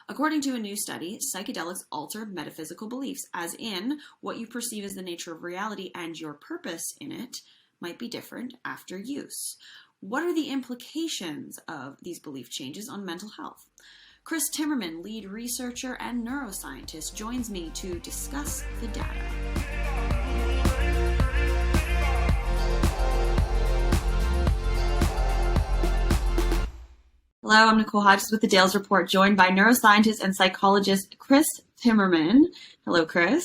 According to a new study, psychedelics alter metaphysical beliefs, as in what you perceive as the nature of reality and your purpose in it might be different after use. What are the implications of these belief changes on mental health? Chris Timmermann, lead researcher and neuroscientist, joins me to discuss the data. Hello, I'm Nicole Hodges with the Dales Report, joined by neuroscientist and psychologist Chris Timmermann. Hello, Chris.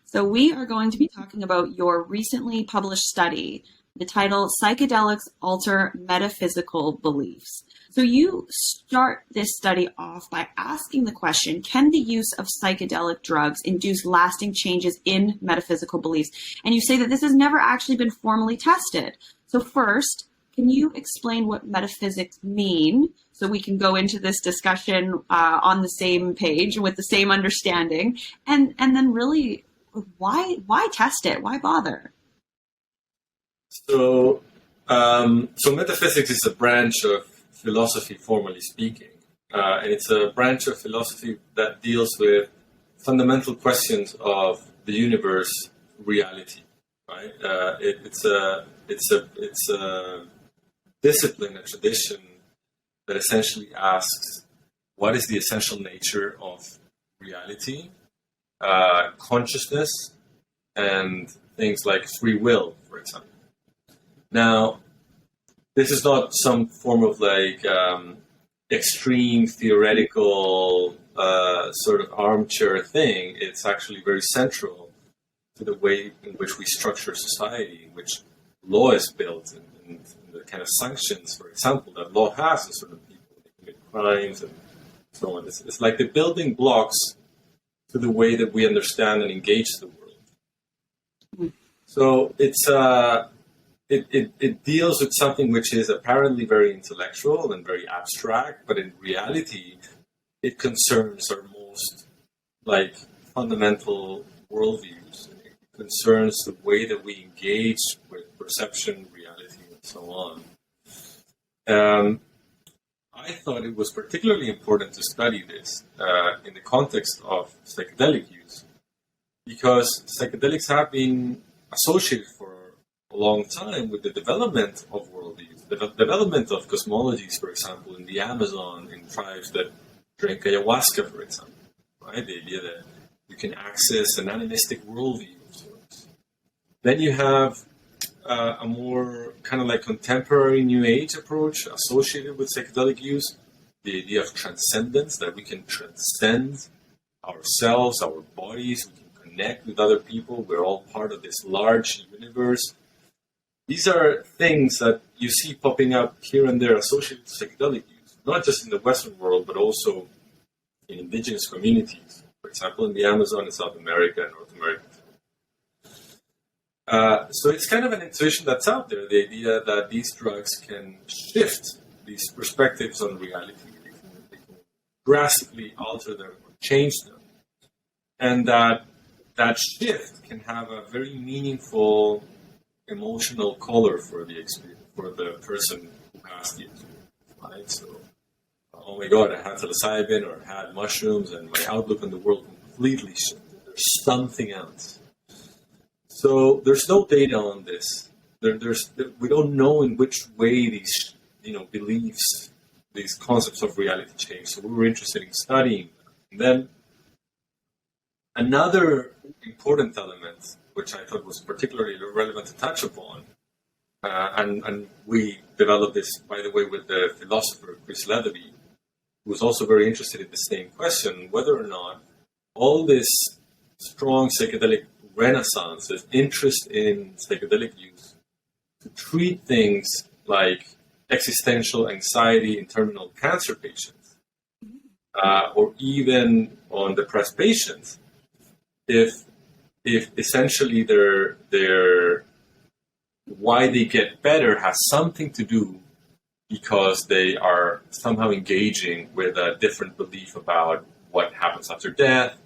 So we are going to be talking about your recently published study, the title Psychedelics Alter Metaphysical Beliefs. So you start this study off by asking the question, can the use of psychedelic drugs induce lasting changes in metaphysical beliefs? And you say that this has never actually been formally tested. So first, can you explain what metaphysics mean so we can go into this discussion on the same page with the same understanding? And then really, why test it? Why bother? So metaphysics is a branch of philosophy, formally speaking. And it's a branch of philosophy that deals with fundamental questions of the universe, reality, right? It's a discipline, a tradition that essentially asks, what is the essential nature of reality, consciousness, and things like free will, for example. Now, this is not some form of extreme theoretical sort of armchair thing. It's actually very central to the way in which we structure society, in which law is built, and the kind of sanctions, for example, that law has on certain people that commit crimes and so on. It's like the building blocks to the way that we understand and engage the world. So it deals with something which is apparently very intellectual and very abstract, but in reality, it concerns our most fundamental worldviews. It concerns the way that we engage with perception, reality, and so on. I thought it was particularly important to study this in the context of psychedelic use, because psychedelics have been associated for a long time with the development of worldviews, the development of cosmologies, for example, in the Amazon, in tribes that drink ayahuasca, for example, right? The idea that you can access an animistic worldview of sorts. Then you have a more kind of contemporary New Age approach associated with psychedelic use, the idea of transcendence, that we can transcend ourselves, our bodies, we can connect with other people, we're all part of this large universe. These are things that you see popping up here and there associated with psychedelic use, not just in the Western world, but also in indigenous communities, for example, in the Amazon in South America and North America. So it's kind of an intuition that's out there, the idea that these drugs can shift these perspectives on reality. They can drastically alter them or change them. And that shift can have a very meaningful emotional color for the experience, for the person who has the experience, right? So, oh my God, I had psilocybin or had mushrooms and my outlook on the world completely shifted. There's something else. So there's no data on this. We don't know in which way these, beliefs, these concepts of reality change. So we were interested in studying them. And then another important element, which I thought was particularly relevant to touch upon, and we developed this, by the way, with the philosopher Chris Leatherby, who was also very interested in the same question, whether or not all this strong psychedelic renaissance, this interest in psychedelic use to treat things like existential anxiety in terminal cancer patients, or even on depressed patients, if essentially their why they get better has something to do because they are somehow engaging with a different belief about what happens after death,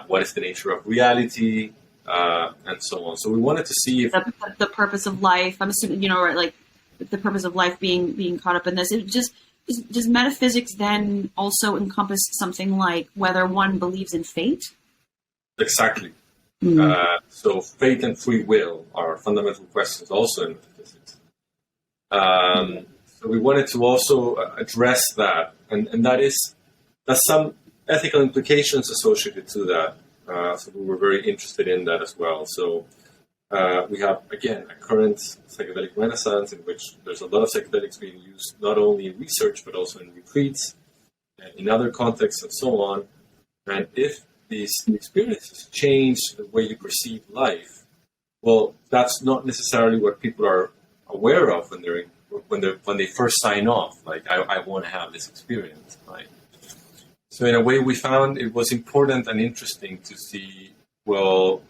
what is the nature of reality, and so on. So we wanted to see if the purpose of life. I'm assuming, right, like the purpose of life being caught up in this. It's Does metaphysics then also encompass something like whether one believes in fate? Exactly. Mm. So fate and free will are fundamental questions also in metaphysics. So we wanted to also address that, and that's some ethical implications associated to that. So we were very interested in that as well. So we have, again, a current psychedelic renaissance in which there's a lot of psychedelics being used not only in research but also in retreats, in other contexts, and so on. And if these experiences change the way you perceive life, well, that's not necessarily what people are aware of when they first sign off. Like, I want to have this experience, right? So in a way, we found it was important and interesting to see, well,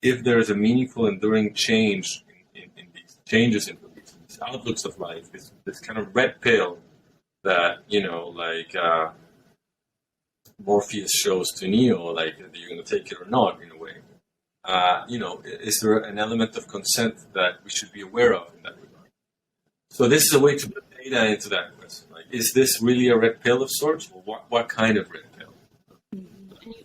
if there is a meaningful, enduring change in these changes in beliefs, these outlooks of life, this kind of red pill that, Morpheus shows to Neo, like, are you going to take it or not, in a way? Is there an element of consent that we should be aware of in that regard? So this is a way to put data into that question. Like, is this really a red pill of sorts? Or what kind of red pill?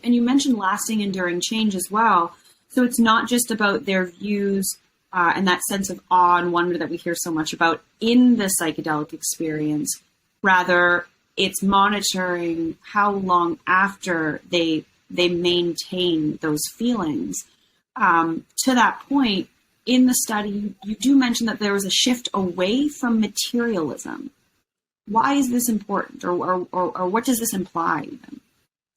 And you mentioned lasting, enduring change as well. So it's not just about their views and that sense of awe and wonder that we hear so much about in the psychedelic experience. Rather, it's monitoring how long after they maintain those feelings. To that point, in the study, you do mention that there was a shift away from materialism. Why is this important, or what does this imply even?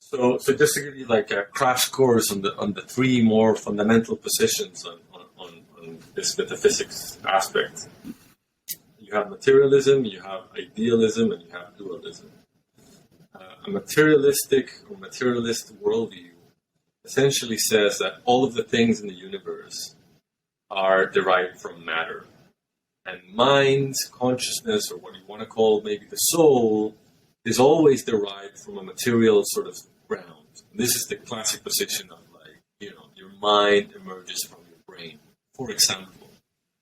So just to give you like a crash course on the three more fundamental positions on this metaphysics aspect. You have materialism, you have idealism, and you have dualism. A materialistic or materialist worldview essentially says that all of the things in the universe are derived from matter. And mind, consciousness, or what you want to call maybe the soul, is always derived from a material sort of ground. This is the classic position of your mind emerges from your brain, for example,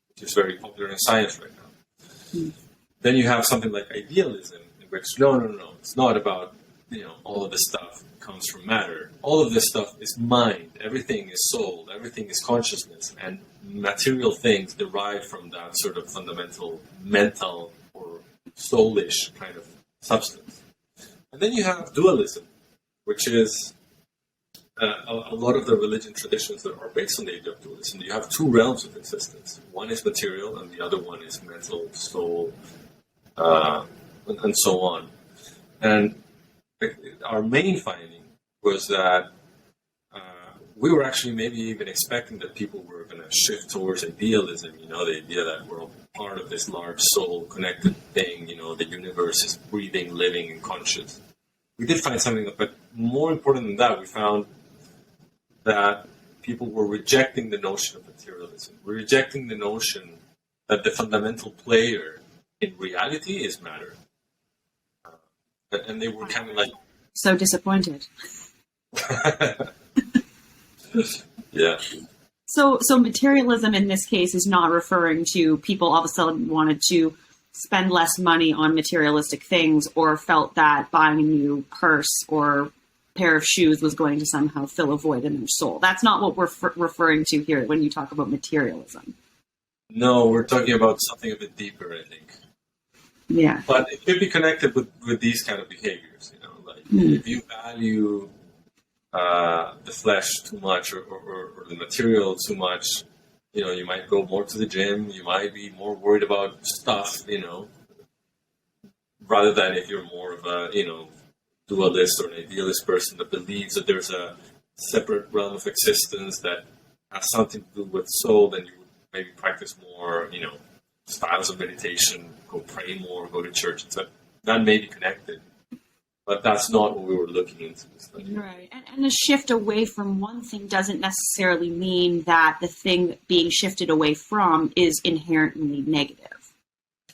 which is very popular in science right now. Then you have something like idealism, in which no, it's not about all of this stuff comes from matter. All of this stuff is mind. Everything is soul. Everything is consciousness, and material things derive from that sort of fundamental mental or soulish kind of substance. And then you have dualism, which is a lot of the religion traditions that are based on the idea of dualism. You have two realms of existence. One is material, and the other one is mental, soul, and so on. And our main finding was that we were actually maybe even expecting that people were going to shift towards idealism, the idea that we're all part of this large soul connected thing, the universe is breathing, living, and conscious. We did find something, but more important than that, we found that people were rejecting the notion of materialism. We're rejecting the notion that the fundamental player in reality is matter. And they were kind of like... So disappointed. Yeah. So materialism in this case is not referring to people all of a sudden wanted to spend less money on materialistic things or felt that buying a new purse or pair of shoes was going to somehow fill a void in their soul. That's not what we're referring to here when you talk about materialism. No, we're talking about something a bit deeper, I think. Yeah. But it could be connected with these kind of behaviors, if you value the flesh too much or the material too much, you might go more to the gym, you might be more worried about stuff, rather than if you're more of a, dualist or an idealist person that believes that there's a separate realm of existence that has something to do with soul, then you would maybe practice more, styles of meditation, go pray more, go to church, etc. That may be connected. But that's not what we were looking into. Right. And a shift away from one thing doesn't necessarily mean that the thing being shifted away from is inherently negative.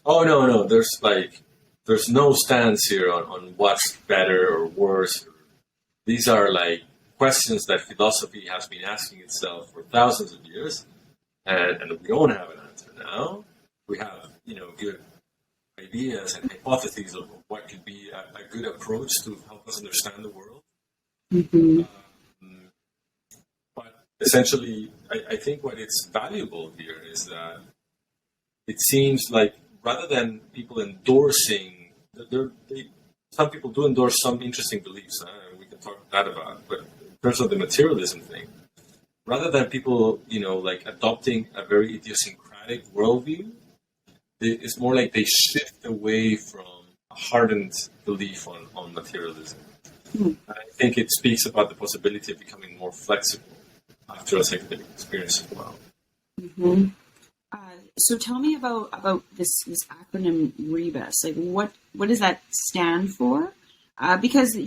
Oh, no. There's no stance here on what's better or worse. These are questions that philosophy has been asking itself for thousands of years. And we don't have an answer now. We have, good ideas and hypotheses of what could be a good approach to help us understand the world. Mm-hmm. But essentially, I think what is valuable here is that it seems like rather than people endorsing, some people do endorse some interesting beliefs, and we can talk that about, but in terms of the materialism thing, rather than people, like adopting a very idiosyncratic worldview, it's more like they shift away from a hardened belief on materialism. And I think it speaks about the possibility of becoming more flexible after a psychedelic experience as well. Mm-hmm. So tell me about this acronym REBUS. Like, what does that stand for? Because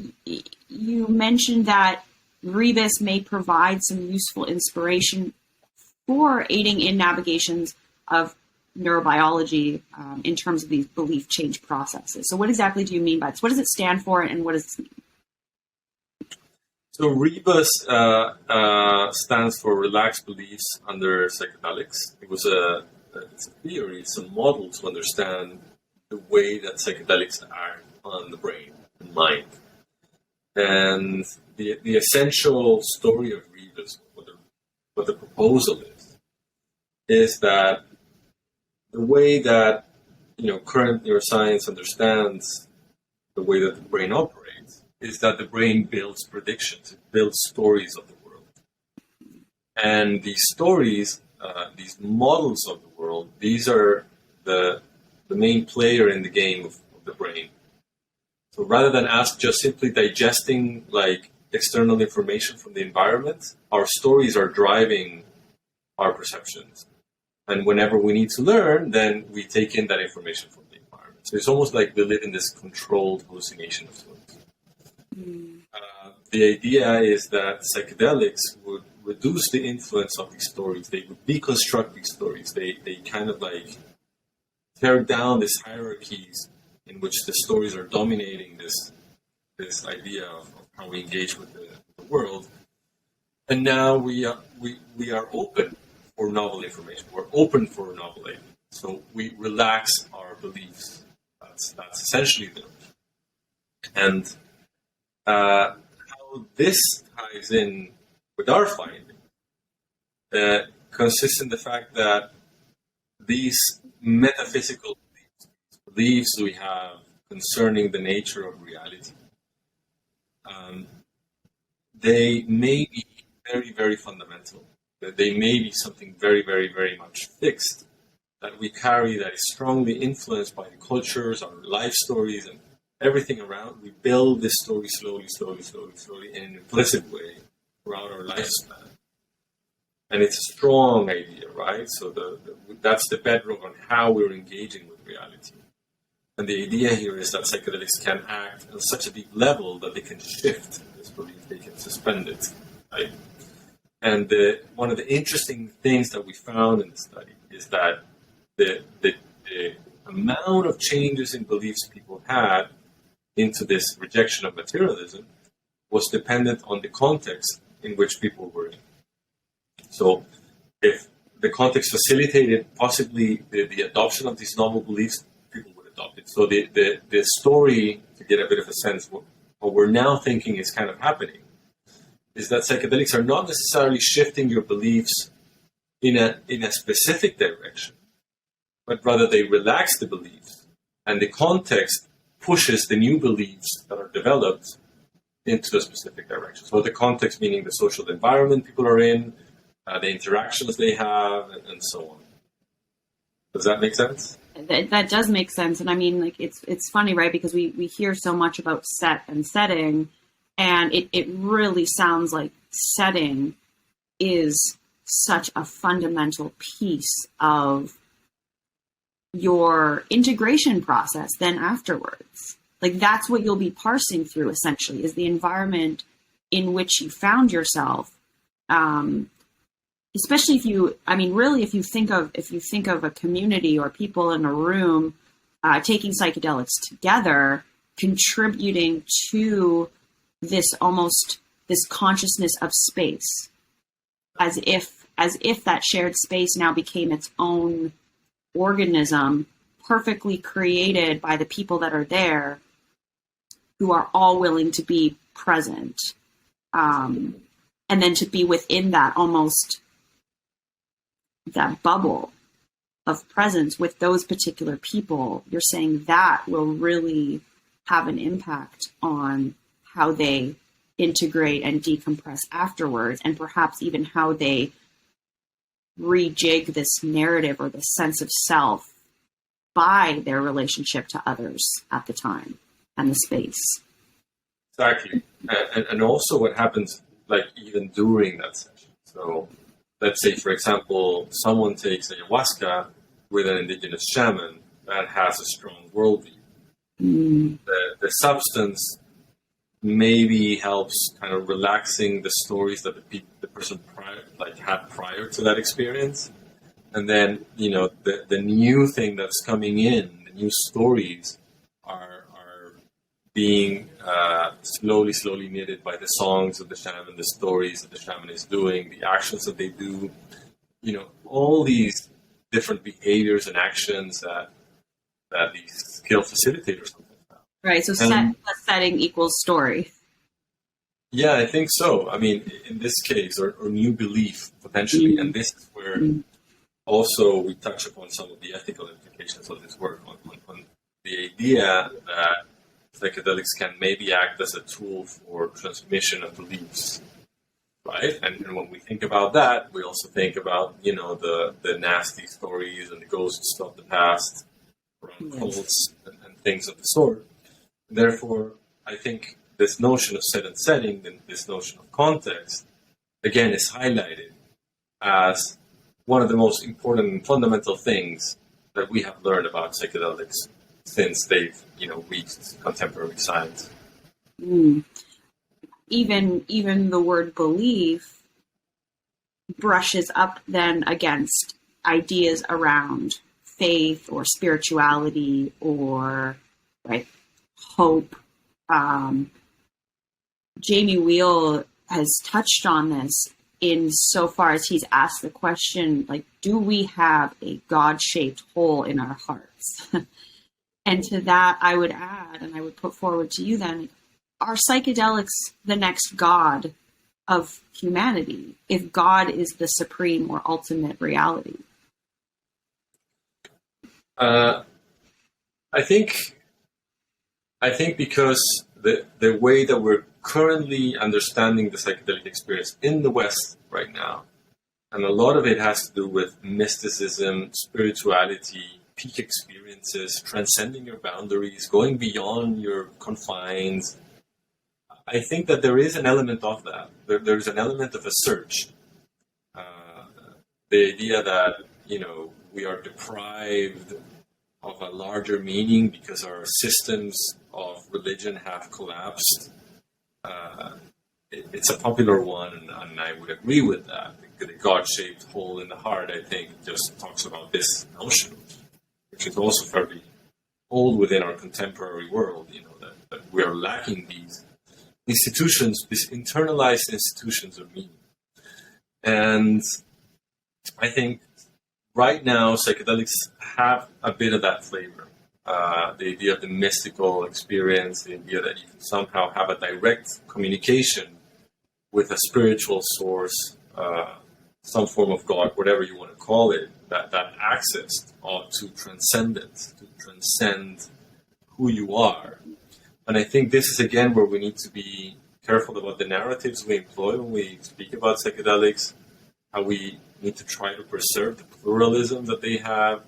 you mentioned that REBUS may provide some useful inspiration for aiding in navigations of neurobiology in terms of these belief change processes. So what exactly do you mean by this? What does it stand for, and what does this mean? So REBUS stands for Relaxed Beliefs Under Psychedelics. It's a theory, it's a model to understand the way that psychedelics act on the brain and mind. And the essential story of REBUS, what the proposal is that the way that current neuroscience understands the way that the brain operates is that the brain builds predictions, it builds stories of the world. And these stories, these models of the world, these are the main player in the game of the brain. So rather than us just simply digesting like external information from the environment, our stories are driving our perceptions. And whenever we need to learn, then we take in that information from the environment. So it's almost like we live in this controlled hallucination of sorts. The idea is that psychedelics would reduce the influence of these stories. They would deconstruct these stories. They kind of like tear down these hierarchies in which the stories are dominating this idea of how we engage with the world. And now we are open for novel information. We're open for novel ideas. So we relax our beliefs. That's essentially the and how this ties in with our finding consists in the fact that these metaphysical beliefs we have concerning the nature of reality, they may be very, very fundamental. That they may be something very, very, very much fixed that we carry that is strongly influenced by the cultures, our life stories, and everything around. We build this story slowly in an implicit way throughout our lifespan. And it's a strong idea, right? So that's the bedrock on how we're engaging with reality. And the idea here is that psychedelics can act on such a deep level that they can shift this belief, they can suspend it, right? And one of the interesting things that we found in the study is that the amount of changes in beliefs people had into this rejection of materialism was dependent on the context in which people were in. So if the context facilitated possibly the adoption of these novel beliefs, people would adopt it. So the story, to get a bit of a sense, what we're now thinking is kind of happening, is that psychedelics are not necessarily shifting your beliefs in a specific direction, but rather they relax the beliefs, and the context pushes the new beliefs that are developed into a specific direction. So the context meaning the social environment people are in, the interactions they have, and so on. Does that make sense? That does make sense. And I mean, like, it's funny, right? Because we hear so much about set and setting, and it really sounds like setting is such a fundamental piece of your integration process then afterwards. Like, that's what you'll be parsing through, essentially, is the environment in which you found yourself. Especially if you think of a community or people in a room taking psychedelics together, contributing to this consciousness of space, as if that shared space now became its own organism, perfectly created by the people that are there, who are all willing to be present. And then to be within that, almost that bubble of presence with those particular people, you're saying that will really have an impact on how they integrate and decompress afterwards, and perhaps even how they rejig this narrative or this sense of self by their relationship to others at the time and the space. Exactly. And also what happens, like, even during that session. So let's say, for example, someone takes ayahuasca with an indigenous shaman that has a strong worldview. The substance maybe helps kind of relaxing the stories that the person had prior to that experience. And then, the new thing that's coming in, the new stories are being slowly knitted by the songs of the shaman, the stories that the shaman is doing, the actions that they do, all these different behaviors and actions that these skill facilitators sometimes have. Right, so setting equals story. Yeah, I think so. I mean, in this case, or new belief, potentially, and this is where also we touch upon some of the ethical implications of this work, on the idea that psychedelics can maybe act as a tool for transmission of beliefs, right? And when we think about that, we also think about, the nasty stories and the ghosts of the past around cults and things of the sort. Therefore, I think this notion of set and setting, and this notion of context, again, is highlighted as one of the most important and fundamental things that we have learned about psychedelics since they've, reached contemporary science. Even the word belief brushes up then against ideas around faith or spirituality or hope. Jamie Wheel has touched on this in so far as he's asked the question, do we have a God-shaped hole in our hearts? And to that, I would add, and I would put forward to you then, are psychedelics the next God of humanity, if God is the supreme or ultimate reality? I think because the way that we're currently understanding the psychedelic experience in the West right now, and a lot of it has to do with mysticism, spirituality, peak experiences, transcending your boundaries, going beyond your confines. I think that there is an element of that. There's an element of a search. The idea that, we are deprived of a larger meaning because our systems of religion have collapsed. It's a popular one, and I would agree with that. The God-shaped hole in the heart, I think, just talks about this notion, which is also fairly old within our contemporary world, that we are lacking these institutions, these internalized institutions of meaning. And I think right now psychedelics have a bit of that flavor. The idea of the mystical experience, the idea that you can somehow have a direct communication with a spiritual source, some form of God, whatever you want to call it, that access to transcendence, to transcend who you are. And I think this is, again, where we need to be careful about the narratives we employ when we speak about psychedelics, how we need to try to preserve the pluralism that they have.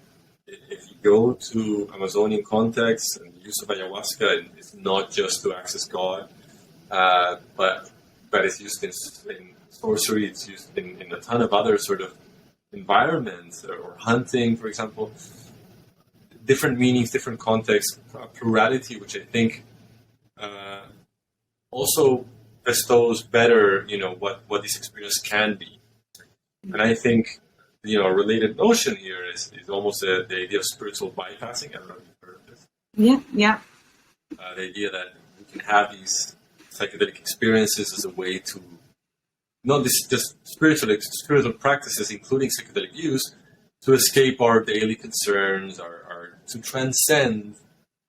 If you go to Amazonian contexts, and the use of ayahuasca, it's not just to access God, but it's used in sorcery, it's used in a ton of other sort of environments, or hunting, for example. Different meanings, different contexts, plurality, which I think also bestows better, what this experience can be. And I think, a related notion here is almost the idea of spiritual bypassing. I don't know if you've heard of this. Yeah. The idea that we can have these psychedelic experiences as a way to, not just spiritual practices, including psychedelic use, to escape our daily concerns, our to transcend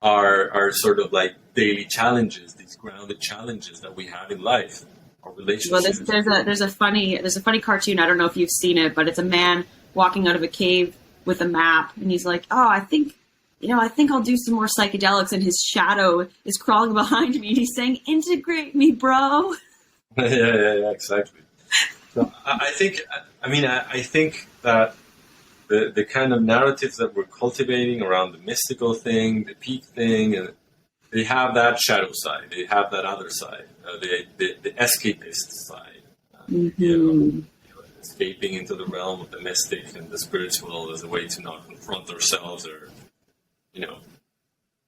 our sort of like daily challenges, these grounded challenges that we have in life, our relationships. Well, there's a funny cartoon. I don't know if you've seen it, but it's a man walking out of a cave with a map, and he's like, "Oh, I think I'll do some more psychedelics," and his shadow is crawling behind me, and he's saying, "Integrate me, bro." yeah, exactly. So I think that the kind of narratives that we're cultivating around the mystical thing, the peak thing, and they have that shadow side. They have that other side, the escapist side. Escaping into the realm of the mystic and the spiritual as a way to not confront ourselves, or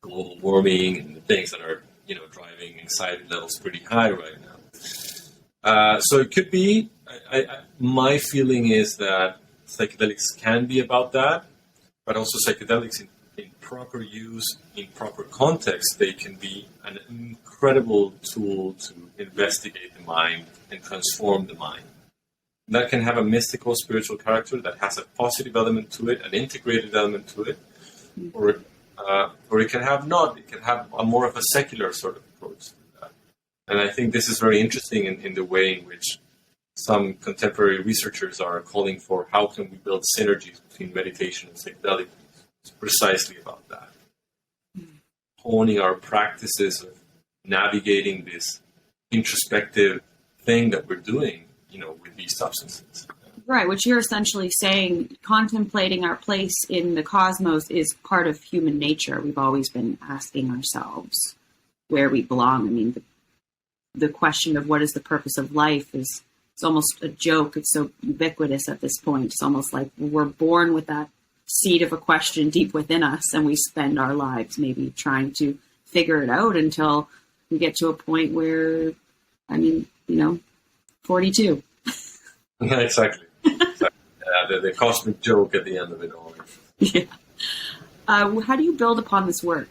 global warming and the things that are driving anxiety levels pretty high right now. So it could be. My feeling is that psychedelics can be about that, but also psychedelics in proper use, in proper context, they can be an incredible tool to investigate the mind and transform the mind. That can have a mystical, spiritual character that has a positive element to it, an integrated element to it, or it can have not. It can have a more of a secular sort of approach to that. And I think this is very interesting in the way in which some contemporary researchers are calling for how can we build synergies between meditation and psychedelics. It's precisely about that. Honing our practices of navigating this introspective thing that we're doing, with these substances. Right, which you're essentially saying, contemplating our place in the cosmos is part of human nature. We've always been asking ourselves where we belong. I mean, the question of what is the purpose of life it's almost a joke. It's so ubiquitous at this point. It's almost like we're born with that seed of a question deep within us, and we spend our lives maybe trying to figure it out until we get to a point where, 42. Yeah, exactly. The cosmic joke at the end of it all. Yeah. How do you build upon this work?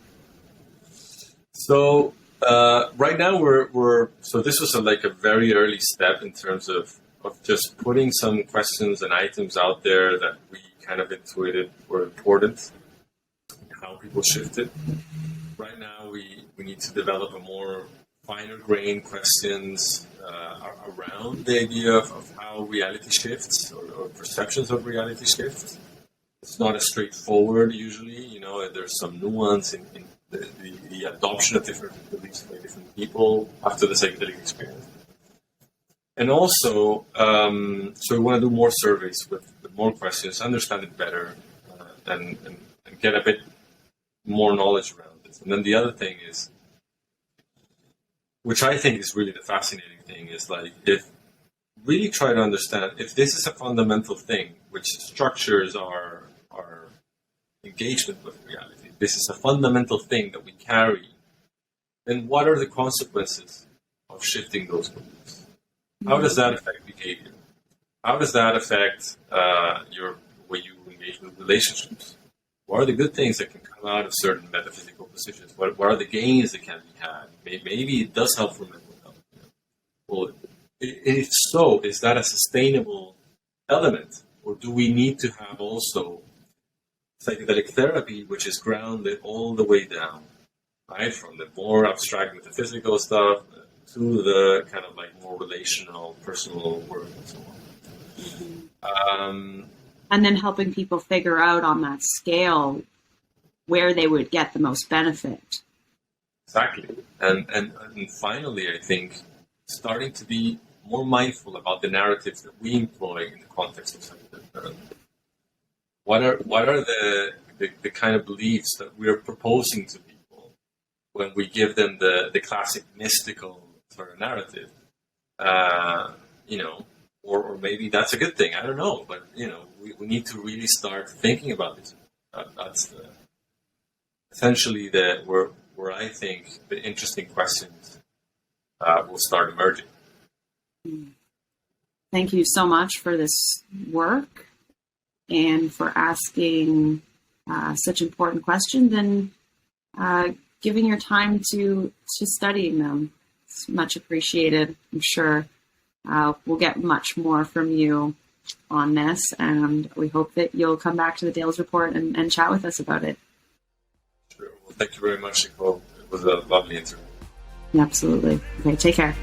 So right now so this was a very early step in terms of just putting some questions and items out there that we kind of intuited were important, how people shifted. Right now we need to develop a more finer grained questions around the idea of how reality shifts or perceptions of reality shifts. It's not as straightforward usually, there's some nuance in the adoption of different beliefs by different people after the psychedelic experience. And also, so we want to do more surveys with more questions, understand it better, and get a bit more knowledge around this. And then the other thing is, which I think is really the fascinating thing, is if really try to understand if this is a fundamental thing which structures our engagement with reality, this is a fundamental thing that we carry, then what are the consequences of shifting those beliefs? How does that affect behavior? How does that affect your way you engage with relationships? What are the good things that can come out of certain metaphysical positions? What are the gains that can be had? Maybe it does help for mental health. Well, if so, is that a sustainable element? Or do we need to have also psychedelic therapy, which is grounded all the way down, right? From the more abstract metaphysical stuff to the kind of more relational, personal work and so on. And then helping people figure out on that scale where they would get the most benefit. Exactly. And finally, I think, starting to be more mindful about the narratives that we employ in the context of psychedelic therapy. What are the kind of beliefs that we're proposing to people when we give them the classic mystical sort of narrative? Or maybe that's a good thing. I don't know, but we need to really start thinking about this. That's essentially where I think the interesting questions will start emerging. Thank you so much for this work and for asking such important questions and giving your time to studying them. It's much appreciated. I'm sure we'll get much more from you on this, and we hope that you'll come back to the Dales Report and chat with us about it. Well, thank you very much, Nicole. It was a lovely interview. Absolutely. Okay, take care.